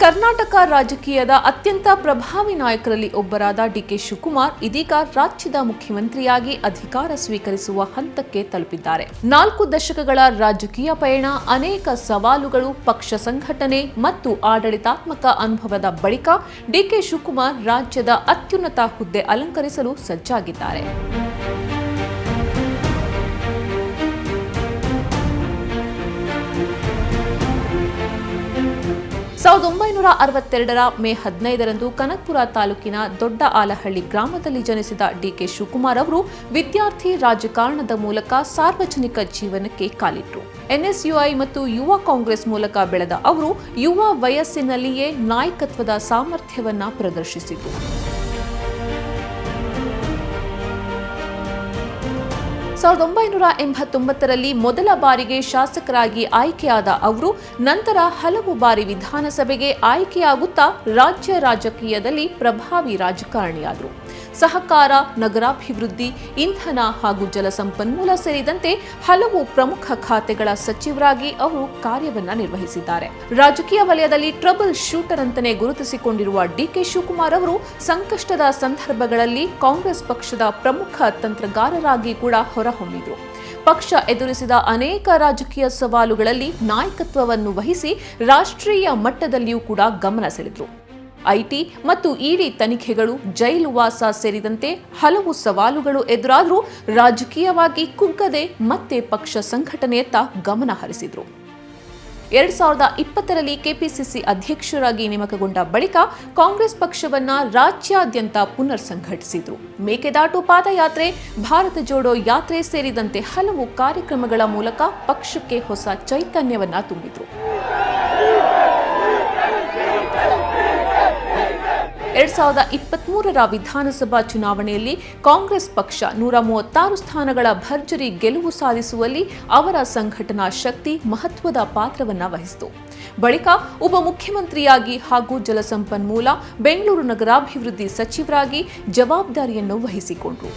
ಕರ್ನಾಟಕ ರಾಜಕೀಯದ ಅತ್ಯಂತ ಪ್ರಭಾವಿ ನಾಯಕರಲ್ಲಿ ಒಬ್ಬರಾದ ಡಿಕೆ ಶಿವಕುಮಾರ್ ಇದೀಗ ರಾಜ್ಯದ ಮುಖ್ಯಮಂತ್ರಿಯಾಗಿ ಅಧಿಕಾರ ಸ್ವೀಕರಿಸುವ ಹಂತಕ್ಕೆ ತಲುಪಿದ್ದಾರೆ. 4 ದಶಕಗಳ ರಾಜಕೀಯ ಪಯಣ, ಅನೇಕ ಸವಾಲುಗಳು, ಪಕ್ಷ ಸಂಘಟನೆ ಮತ್ತು ಆಡಳಿತಾತ್ಮಕ ಅನುಭವದ ಬಳಿಕ ಡಿಕೆ ಶಿವಕುಮಾರ್ ರಾಜ್ಯದ ಅತ್ಯುನ್ನತ ಹುದ್ದೆ ಅಲಂಕರಿಸಲು ಸಜ್ಜಾಗಿದ್ದಾರೆ. 1962ರ ಮೇ 15ರಂದು ಕನಕಪುರ ತಾಲೂಕಿನ ದೊಡ್ಡ ಆಲಹಳ್ಳಿ ಗ್ರಾಮದಲ್ಲಿ ಜನಿಸಿದ ಡಿಕೆ ಶಿವಕುಮಾರ್ ಅವರು ವಿದ್ಯಾರ್ಥಿ ರಾಜಕಾರಣದ ಮೂಲಕ ಸಾರ್ವಜನಿಕ ಜೀವನಕ್ಕೆ ಕಾಲಿಟ್ಟರು. ಎನ್ಎಸ್ಯುಐ ಮತ್ತು ಯುವ ಕಾಂಗ್ರೆಸ್ ಮೂಲಕ ಬೆಳೆದ ಅವರು ಯುವ ವಯಸ್ಸಿನಲ್ಲಿಯೇ ನಾಯಕತ್ವದ ಸಾಮರ್ಥ್ಯವನ್ನ ಪ್ರದರ್ಶಿಸಿದರು. 1989ರಲ್ಲಿ ಮೊದಲ ಬಾರಿಗೆ ಶಾಸಕರಾಗಿ ಆಯ್ಕೆಯಾದ ಅವರು ನಂತರ ಹಲವು ಬಾರಿ ವಿಧಾನಸಭೆಗೆ ಆಯ್ಕೆಯಾಗುತ್ತಾ ರಾಜ್ಯ ರಾಜಕೀಯದಲ್ಲಿ ಪ್ರಭಾವಿ ರಾಜಕಾರಣಿಯಾದರು. ಸಹಕಾರ, ನಗರಾಭಿವೃದ್ಧಿ, ಇಂಧನ ಹಾಗೂ ಜಲಸಂಪನ್ಮೂಲ ಸೇರಿದಂತೆ ಹಲವು ಪ್ರಮುಖ ಖಾತೆಗಳ ಸಚಿವರಾಗಿ ಅವರು ಕಾರ್ಯವನ್ನ ನಿರ್ವಹಿಸಿದ್ದಾರೆ. ರಾಜಕೀಯ ವಲಯದಲ್ಲಿ ಟ್ರಬಲ್ ಶೂಟರ್ ಅಂತಾನೆ ಗುರುತಿಸಿಕೊಂಡಿರುವ ಡಿಕೆ ಶಿವಕುಮಾರ್ ಅವರು ಸಂಕಷ್ಟದ ಸಂದರ್ಭಗಳಲ್ಲಿ ಕಾಂಗ್ರೆಸ್ ಪಕ್ಷದ ಪ್ರಮುಖ ತಂತ್ರಗಾರರಾಗಿ ಕೂಡ ಹೊರಹೊಮ್ಮಿದರು. ಪಕ್ಷ ಎದುರಿಸಿದ ಅನೇಕ ರಾಜಕೀಯ ಸವಾಲುಗಳಲ್ಲಿ ನಾಯಕತ್ವವನ್ನು ವಹಿಸಿ ರಾಷ್ಟ್ರೀಯ ಮಟ್ಟದಲ್ಲಿಯೂ ಕೂಡ ಗಮನ ಸೆಳೆದರು. ಐಟಿ ಮತ್ತು ಇಡಿ ತನಿಖೆಗಳು, ಜೈಲು ವಾಸ ಸೇರಿದಂತೆ ಹಲವು ಸವಾಲುಗಳು ಎದುರಾದರೂ ರಾಜಕೀಯವಾಗಿ ಕುಗ್ಗದೆ ಮತ್ತೆ ಪಕ್ಷ ಸಂಘಟನೆಯತ್ತ ಗಮನ ಹರಿಸಿದರು. 2020ರಲ್ಲಿ ಕೆಪಿಸಿಸಿ ಅಧ್ಯಕ್ಷರಾಗಿ ನೇಮಕಗೊಂಡ ಬಳಿಕ ಕಾಂಗ್ರೆಸ್ ಪಕ್ಷವನ್ನ ರಾಜ್ಯಾದ್ಯಂತ ಪುನರ್ ಸಂಘಟಿಸಿದರು. ಮೇಕೆದಾಟು ಪಾದಯಾತ್ರೆ, ಭಾರತ ಜೋಡೋ ಯಾತ್ರೆ ಸೇರಿದಂತೆ ಹಲವು ಕಾರ್ಯಕ್ರಮಗಳ ಮೂಲಕ ಪಕ್ಷಕ್ಕೆ ಹೊಸ ಚೈತನ್ಯವನ್ನ ತುಂಬಿದರು. 2023ರ ವಿಧಾನಸಭಾ ಚುನಾವಣೆಯಲ್ಲಿ ಕಾಂಗ್ರೆಸ್ ಪಕ್ಷ 136 ಸ್ಥಾನಗಳ ಭರ್ಜರಿ ಗೆಲುವು ಸಾಧಿಸುವಲ್ಲಿ ಅವರ ಸಂಘಟನಾ ಶಕ್ತಿ ಮಹತ್ವದ ಪಾತ್ರವನ್ನು ವಹಿಸಿತು. ಬಳಿಕ ಉಪಮುಖ್ಯಮಂತ್ರಿಯಾಗಿ ಹಾಗೂ ಜಲಸಂಪನ್ಮೂಲ, ಬೆಂಗಳೂರು ನಗರಾಭಿವೃದ್ಧಿ ಸಚಿವರಾಗಿ ಜವಾಬ್ದಾರಿಯನ್ನು ವಹಿಸಿಕೊಂಡರು.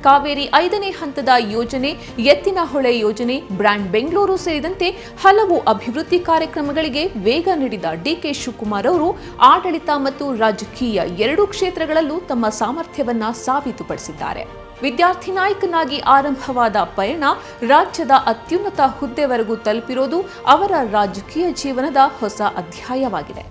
ಕಾವೇರಿ 5ನೇ ಹಂತದ ಯೋಜನೆ, ಎತ್ತಿನಹೊಳೆ ಯೋಜನೆ, ಬ್ರ್ಯಾಂಡ್ ಬೆಂಗಳೂರು ಸೇರಿದಂತೆ ಹಲವು ಅಭಿವೃದ್ಧಿ ಕಾರ್ಯಕ್ರಮಗಳಿಗೆ ವೇಗ ನೀಡಿದ ಡಿಕೆ ಶಿವಕುಮಾರ್ ಅವರು ಆಡಳಿತ ಮತ್ತು ರಾಜಕೀಯ ಎರಡೂ ಕ್ಷೇತ್ರಗಳಲ್ಲೂ ತಮ್ಮ ಸಾಮರ್ಥ್ಯವನ್ನ ಸಾಬೀತುಪಡಿಸಿದ್ದಾರೆ. ವಿದ್ಯಾರ್ಥಿ ನಾಯಕನಾಗಿ ಆರಂಭವಾದ ಪಯಣ ರಾಜ್ಯದ ಅತ್ಯುನ್ನತ ಹುದ್ದೆವರೆಗೂ ತಲುಪಿರೋದು ಅವರ ರಾಜಕೀಯ ಜೀವನದ ಹೊಸ ಅಧ್ಯಾಯವಾಗಿದೆ.